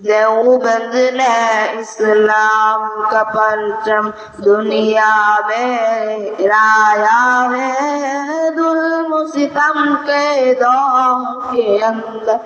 देवबंद ने इस्लाम का परचम दुनिया में लहराया है। जुल्म सितम के दौर के अंदर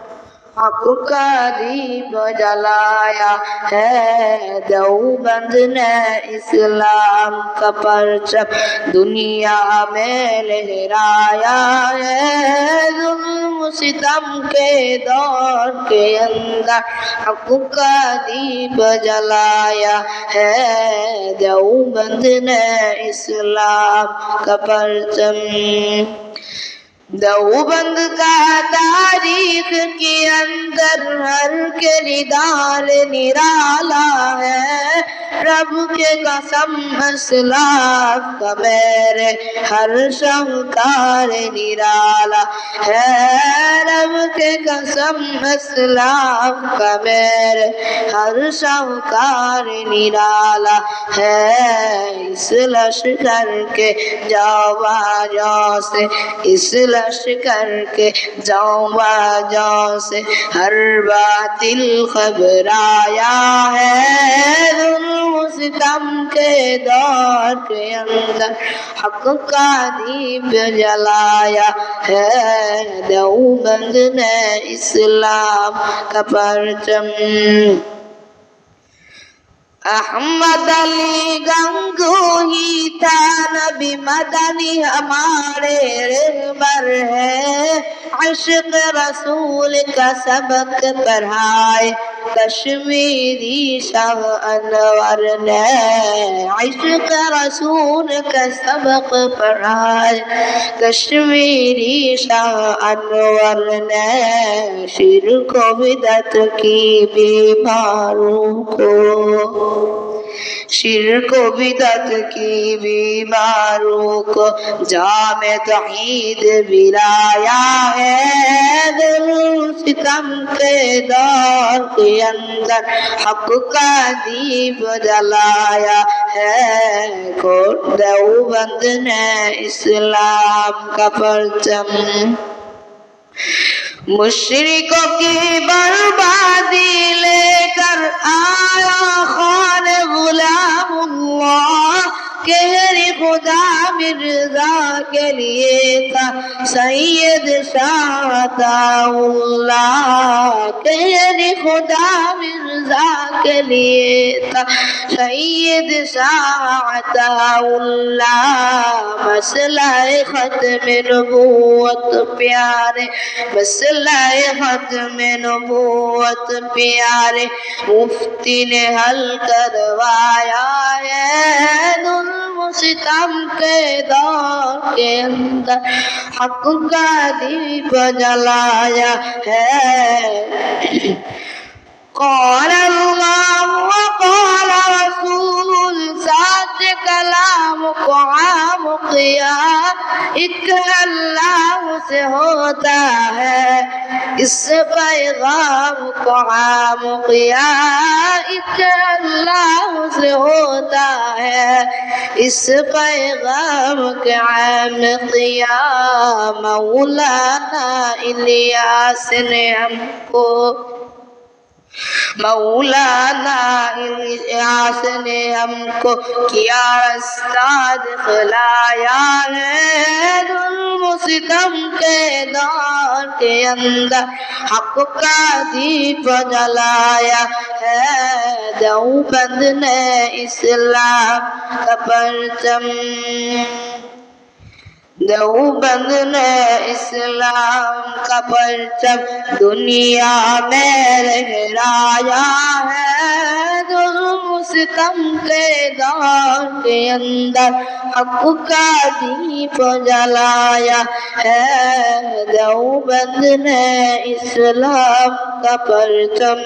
हक का दीप जलाया है। देवबंद ने इस्लाम का परचम दुनिया में लहराया है। जुल्म सितम के दौर के अंदर हक का दीप जलाया है। देवबंद ने इस्लाम का परचम। देवबंद का तारीख के अंदर हर किरदार निराला है। रब के कसम इस्लाम का मेरे हर शाहकार निराला है। रब के कसम इस्लाम का मेरे हर शाहकार निराला है। इस लश्कर के जावाजों से इस लश्कर के जावाजों से हर बातिल घबराया है। जुल्म सितम के दौर के अंदर हक का दीप जलाया है। देवबंद ने इस्लाम का परचम। अहमद अली गंगोही था नबी मदनी हमारे रहबर है। इश्क रसूल का सबक पढ़ाए कश्मीरी शाह अनवर ने। इश्क रसूल का सबक पढ़ाए कश्मीरी शाह अनवर ने। शिर्क व बिदअत की बीमारों को शिर्क व बिदअत की बीमारों को जामे तौहीद पिलाया है। जुल्म सितम के दौर के अंदर हक का दीप जलाया है। देवबंद ने इस्लाम का परचम। मुशरिकों की बर्बादी लेकर आया खान गुलामुल्लाह। कहरी खुदा मिर्जा के लिए था सैयद शाह अताउल्लाह। कहरी खुदा मिर्जा के लिए था सैयद शाह अताउल्लाह। मसला-ए खत्म नबूवत प्यारे मसला-ए खत्म नबूवत प्यारे मुफ्ती ने हल करवाया है। जुल्म सितम के दौर के अंदर हक का दीप जलाया है। क़ाल अल्लाह व क़ाल रसूल साथ कलाम को आम किया। एक अल्लाह से होता है इस पैगाम को आम किया। एक अल्लाह से होता है इस पैगाम के आम किया। मौलाना इलियास ने हमको मौलाना इलियास ने हमको किया रास्ता दिखलाया है। जुल्म सितम के दौर के अंदर हक का दीप जलाया है। देवबंद ने इस्लाम का परचम। देवबंद ने इस्लाम का परचम दुनिया में लहराया है। जुल्म सितम के दौर के अंदर हक का दीप जलाया है। देवबंद ने इस्लाम का परचम।